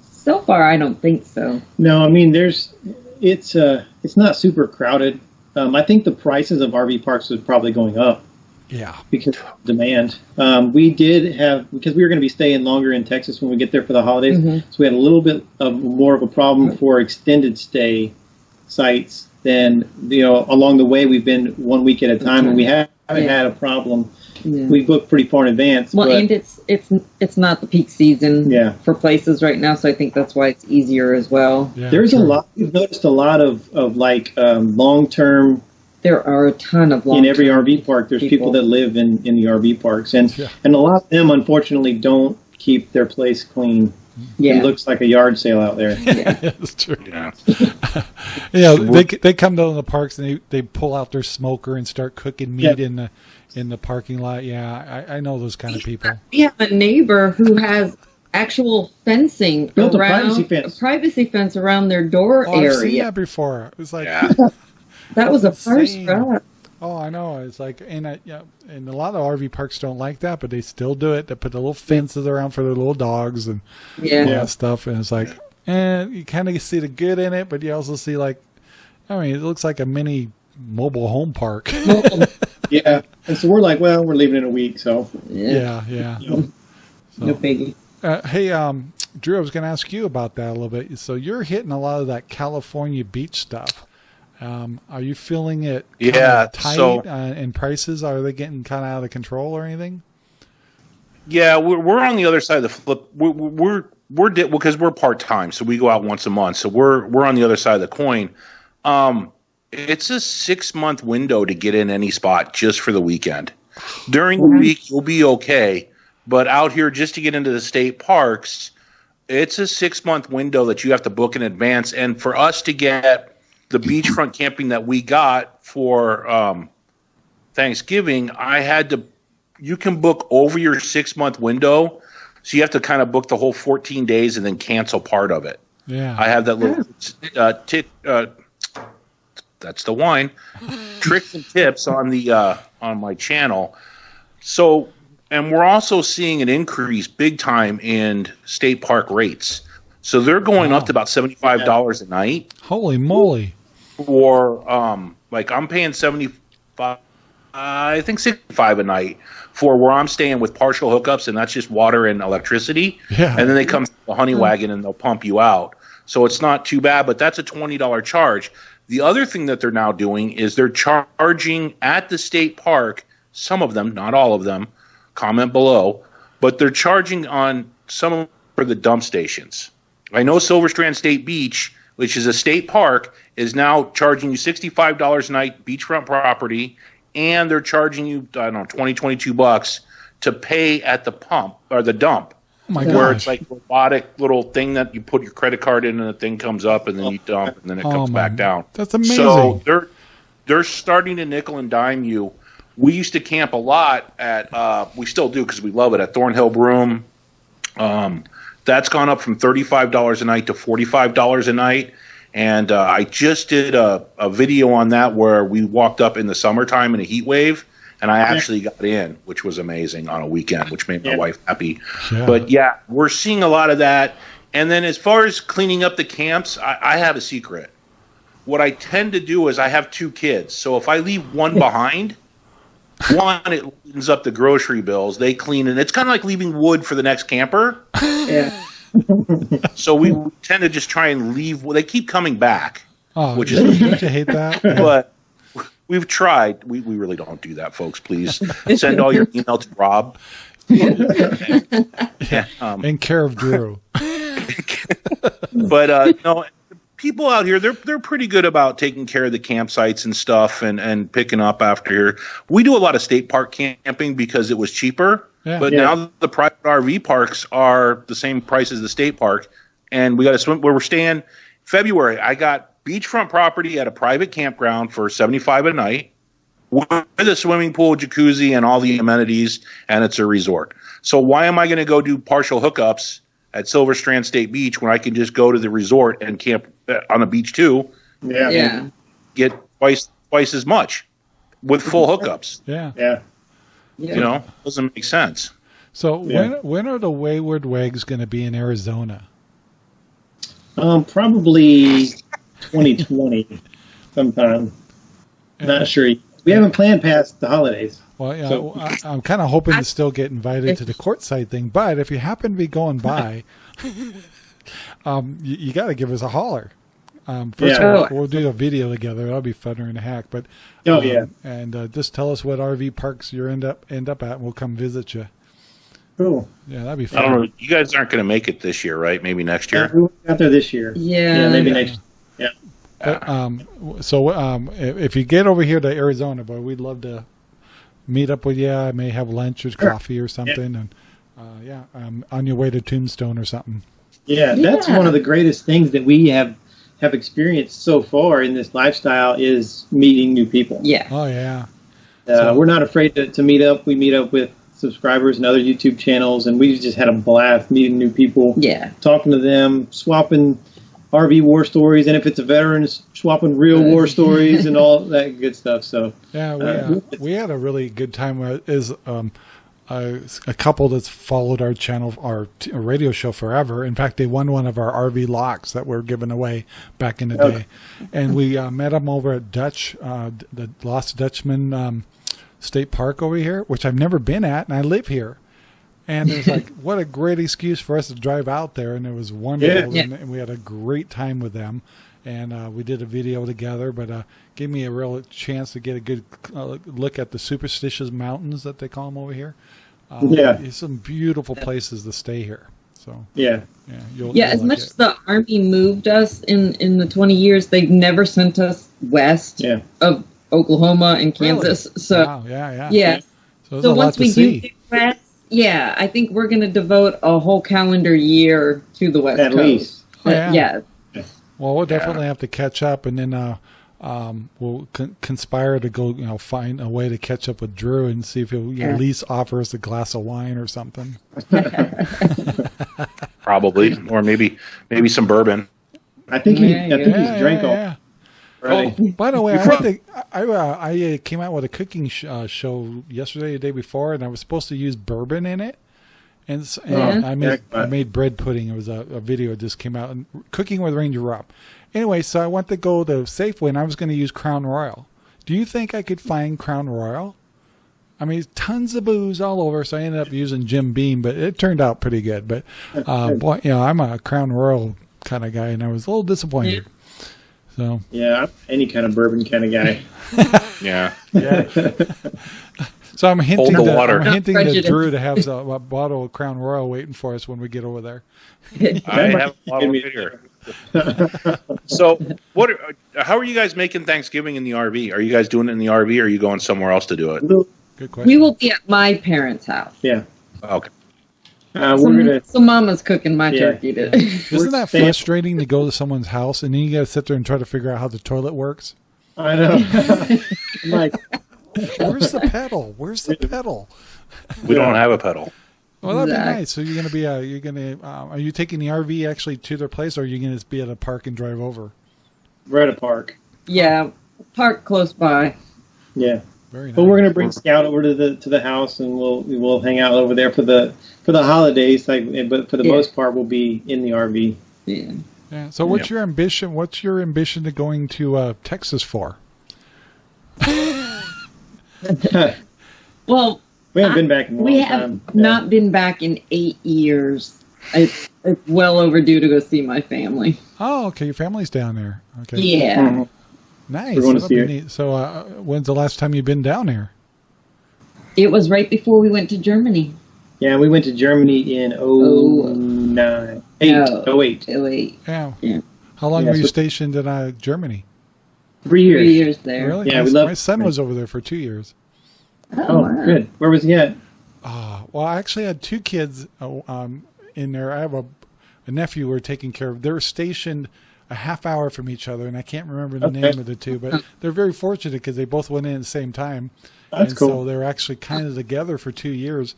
So far, I don't think so. No, I mean, it's not super crowded. I think the prices of RV parks is probably going up. Yeah, because of demand. We did have, because we were going to be staying longer in Texas when we get there for the holidays, so we had a little bit more of a problem for extended stay sites than along the way. We've been 1 week at a time, and we haven't had a problem. We booked pretty far in advance. Well, and it's not the peak season for places right now, so I think that's why it's easier as well. There's a lot. We've noticed a lot of long-term There are a ton of in every RV park. There's people that live in the RV parks, and a lot of them unfortunately don't keep their place clean. Yeah. It looks like a yard sale out there. Yeah, that's true. Yeah, they come down to the parks and they pull out their smoker and start cooking meat in the parking lot. Yeah, I know those kind of people. We have a neighbor who has actual fencing built around, a privacy fence around their door area. I've seen that before. It was like that was a first for us. Oh, I know. It's like, and a lot of RV parks don't like that, but they still do it. They put the little fences around for their little dogs and all that stuff. And it's like, you kind of see the good in it, but you also see it looks like a mini mobile home park. Yeah. And so we're like, well, we're leaving in a week, so. Yeah. So, no biggie. Hey, Drew, I was going to ask you about that a little bit. So you're hitting a lot of that California beach stuff. Are you feeling it tight in prices? Are they getting kind of out of control or anything? Yeah, we're on the other side of the flip. We're because we're part-time, so we go out once a month. So we're on the other side of the coin. It's a 6-month window to get in any spot just for the weekend. During the week, you'll be okay. But out here, just to get into the state parks, it's a 6-month window that you have to book in advance. And for us to get the beachfront camping that we got for Thanksgiving, you can book over your 6-month window. So you have to kind of book the whole 14 days and then cancel part of it. Yeah. I have that little that's the wine. Tricks and tips on my channel. So, and we're also seeing an increase big time in state park rates. So they're going up to about $75 a night. Holy moly. For I'm paying $75, I think $65 a night for where I'm staying with partial hookups, and that's just water and electricity. Yeah. And then they come to the honey wagon and they'll pump you out. So it's not too bad, but that's a $20 charge. The other thing that they're now doing is they're charging at the state park, some of them, not all of them, comment below, but they're charging on some for the dump stations. I know Silver Strand State Beach, which is a state park, is now charging you $65 a night beachfront property, and they're charging you, I don't know, $22 to pay at the pump or the dump. Oh my gosh. Where it's like a robotic little thing that you put your credit card in and the thing comes up and then you dump and then it comes back down. That's amazing. So they're starting to nickel and dime you. We used to camp a lot at, we still do because we love it, at Thornhill Broom. That's gone up from $35 a night to $45 a night. And I just did a video on that where we walked up in the summertime in a heat wave, and I actually got in, which was amazing on a weekend, which made my wife happy. Yeah. But yeah, we're seeing a lot of that. And then as far as cleaning up the camps, I have a secret. What I tend to do is I have 2 kids. So if I leave one behind, it cleans up the grocery bills. They clean it. It's kind of like leaving wood for the next camper. Yeah. So we tend to just try and leave. Well, they keep coming back. Oh, don't you hate that? But we've tried. We really don't do that, folks. Please send all your email to Rob. In care of Drew. But no, people out here, they're pretty good about taking care of the campsites and stuff and picking up after here. We do a lot of state park camping because it was cheaper. Yeah. But now the private RV parks are the same price as the state park, and we got to swim where we're staying. February, I got beachfront property at a private campground for $75 a night with a swimming pool, jacuzzi, and all the amenities, and it's a resort. So why am I going to go do partial hookups at Silver Strand State Beach when I can just go to the resort and camp on the beach too? Yeah. And get twice as much with full hookups. Yeah. Yeah. You know, doesn't make sense. So when are the Wayward Waggs going to be in Arizona? Probably 2020 sometime. Not sure. We haven't planned past the holidays. Well, yeah, so. I'm kind of hoping to still get invited to the courtside thing. But if you happen to be going by, you got to give us a holler. First of all, we'll do a video together. That'll be funner than a hack. But and just tell us what RV parks you end up at, and we'll come visit you. Cool. Yeah, that'd be fun. I don't know. You guys aren't going to make it this year, right? Maybe next year. We got there this year. Yeah, maybe next. Yeah. If you get over here to Arizona, boy, we'd love to meet up with you. I may have lunch or coffee or something, and on your way to Tombstone or something. Yeah, that's one of the greatest things that we have experienced so far in this lifestyle is meeting new people. Yeah. Oh yeah. We're not afraid to meet up. We meet up with subscribers and other YouTube channels, and we just had a blast meeting new people. Yeah. Talking to them, swapping RV war stories, and if it's a veteran, swapping real war stories and all that good stuff. So yeah, we had a really good time. A couple that's followed our channel, our radio show forever. In fact, they won one of our RV locks that were given away back in the day, and we met them over at the Lost Dutchman State Park over here, which I've never been at, and I live here. And it was like, what a great excuse for us to drive out there, and it was wonderful. Yeah. And we had a great time with them, and we did a video together. But gave me a real chance to get a good look at the Superstitious Mountains that they call them over here. It's some beautiful places to stay here. So you'll as much as the Army moved us in the 20 years, they've never sent us west of Oklahoma and Kansas. Really? So wow, So once we do get west, I think we're going to devote a whole calendar year to the West Coast. At least. Well, we'll definitely have to catch up, and then we'll conspire to go, find a way to catch up with Drew and see if he'll at least offer us a glass of wine or something. Probably, or maybe some bourbon. I think he's drank all. Yeah. Right. Oh, by the way, I came out with a cooking show yesterday, the day before, and I was supposed to use bourbon in it. And I made bread pudding. It was a video that just came out, and cooking with Ranger Rob. Anyway, so I went to go to Safeway, and I was going to use Crown Royal. Do you think I could find Crown Royal? I mean, tons of booze all over, so I ended up using Jim Beam, but it turned out pretty good. But boy, I'm a Crown Royal kind of guy, and I was a little disappointed. So I'm any kind of bourbon kind of guy. Yeah. So I'm hinting to Drew to have a bottle of Crown Royal waiting for us when we get over there. I have a bottle here. So, how are you guys making Thanksgiving in the RV? Are you guys doing it in the RV, or are you going somewhere else to do it? Good question. We will be at my parents' house. Yeah. Okay. So Mama's cooking my turkey today. Isn't that frustrating to go to someone's house and then you got to sit there and try to figure out how the toilet works? I know. I'm like, where's the pedal? Where's the pedal? We don't have a pedal. Well, that'd be nice. So you're gonna are you taking the RV actually to their place, or are you gonna be at a park and drive over? We're at a park. Yeah, park close by. Yeah. Very nice. But we're gonna bring Scout over to the house, and we'll hang out over there for the holidays. But for the most part, we'll be in the RV. Yeah. So what's your ambition? What's your ambition to going to Texas for? Well, we haven't been back in a long time. We have not been back in 8 years. It's well overdue to go see my family. Oh, okay. Your family's down there. Okay. Yeah. Mm-hmm. Nice. We're going to see it. Neat. So when's the last time you've been down there? It was right before we went to Germany. Yeah, we went to Germany in 08. 08. Yeah. How long were you stationed in Germany? 3 years. 3 years there. Really? Yeah, my son was over there for 2 years. Oh, wow. Good. Where was he at? Well, I actually had two kids in there. I have a nephew we're taking care of. They were stationed a half hour from each other, and I can't remember the name of the two, but they're very fortunate because they both went in at the same time. That's cool. So they were actually kind of together for 2 years.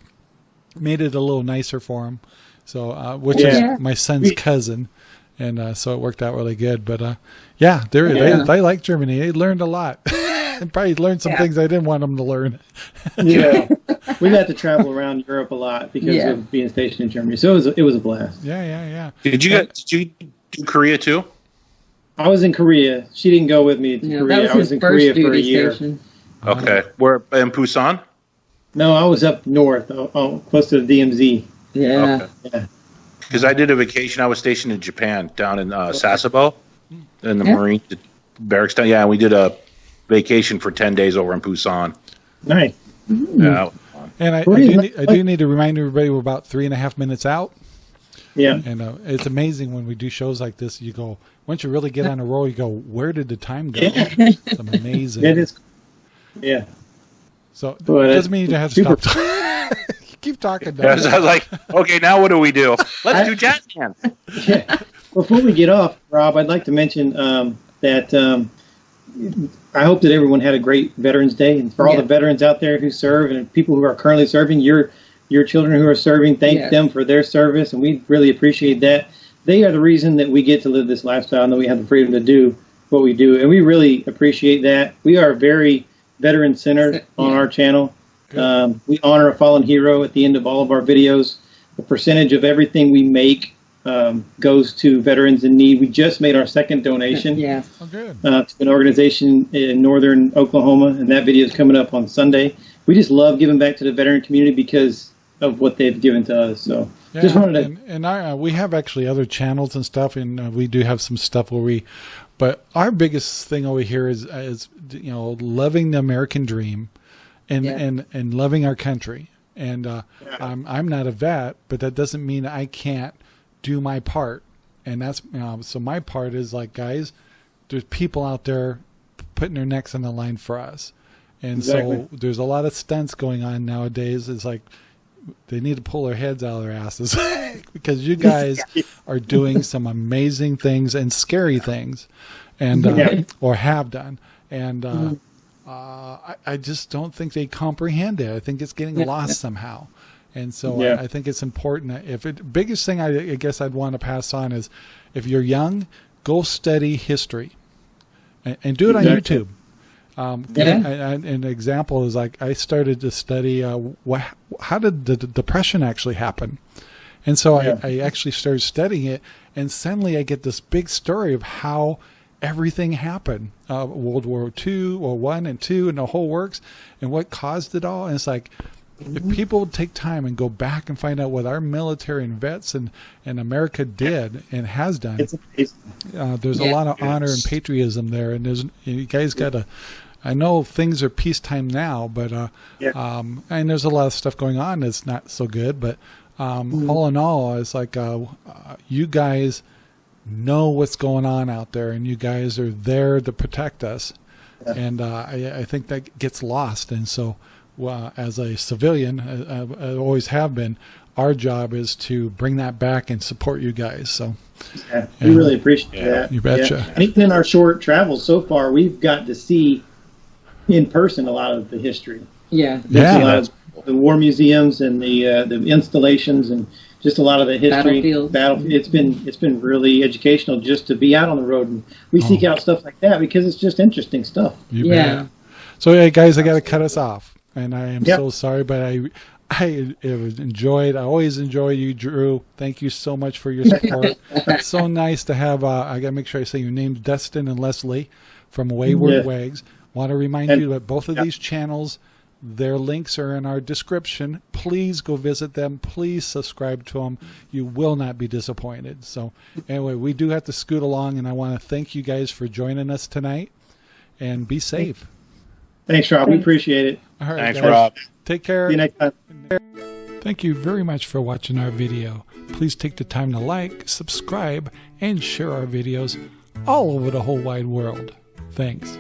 Made it a little nicer for them. So, which is my son's cousin. And so it worked out really good. But they like Germany. They learned a lot. And probably learned some things I didn't want them to learn. Yeah. We got to travel around Europe a lot because of being stationed in Germany. So it was a blast. Yeah. Did you do Korea too? I was in Korea. She didn't go with me to Korea. I was in Korea for a year. Okay. Where in Busan? No, I was up north, close to the DMZ. Yeah. Okay. Because I did a vacation. I was stationed in Japan, down in Sasebo, in the Marine barracks down. Yeah, we did a vacation for 10 days over in Busan. Nice. Yeah. And I do need to remind everybody we're about 3.5 minutes out. Yeah. And it's amazing when we do shows like this. You go, once you really get on a roll, you go, where did the time go? Yeah. It's amazing. It is. Yeah. So it doesn't mean you have to stop talking. You keep talking. I was like, okay, now what do we do? Let's do jazz hands. Yeah. Before we get off, Rob, I'd like to mention that I hope that everyone had a great Veterans Day, and for all the veterans out there who serve and people who are currently serving, your children who are serving, thank them for their service, and we really appreciate that. They are the reason that we get to live this lifestyle and that we have the freedom to do what we do, and we really appreciate that. We are very veteran-centered on our channel. We honor a fallen hero at the end of all of our videos. The percentage of everything we make goes to veterans in need. We just made our second donation to an organization in northern Oklahoma, and that video is coming up on Sunday. We just love giving back to the veteran community because of what they've given to us. So just wanted to... And we have actually other channels and stuff, and we do have some stuff where but our biggest thing over here is loving the American dream and loving our country. And I'm not a vet, but that doesn't mean I can't do my part. And that's so my part is like, guys, there's people out there putting their necks on the line for us. And so there's a lot of stunts going on nowadays. It's like they need to pull their heads out of their asses because you guys are doing some amazing things and scary things, and or have done. And I just don't think they comprehend it. I think it's getting lost somehow. And so I think it's important. Biggest thing I guess I'd want to pass on is, if you're young, go study history, and do it on YouTube. An example is like I started to study how did the Depression actually happen, and so I actually started studying it, and suddenly I get this big story of how everything happened, World War II or I and II, and the whole works, and what caused it all. And it's like, if people would take time and go back and find out what our military and vets and America did and has done, there's a lot of honor and patriotism there. And you guys got to, I know things are peacetime now, but and there's a lot of stuff going on that's not so good. But all in all, it's like you guys know what's going on out there, and you guys are there to protect us. And I think that gets lost. And so, as a civilian, I always have been, our job is to bring that back and support you guys. So we really appreciate that. You betcha. And even in our short travels so far, we've got to see in person a lot of the history. A lot of the war museums and the installations, and just a lot of the history. It's been really educational just to be out on the road, and we seek out stuff like that because it's just interesting stuff. You bet. So hey guys, I got to cut us off. And I am so sorry, but I enjoyed. I always enjoy you, Drew. Thank you so much for your support. It's so nice to have. I got to make sure I say your names, Dustin and Leslie from Wayward Waggs. Want to remind you that both of these channels, their links are in our description. Please go visit them. Please subscribe to them. You will not be disappointed. So anyway, we do have to scoot along, and I want to thank you guys for joining us tonight. And be safe. Thanks, Rob. We appreciate it. All right, thanks, guys. Rob. Take care. See you next time. Thank you very much for watching our video. Please take the time to like, subscribe, and share our videos all over the whole wide world. Thanks.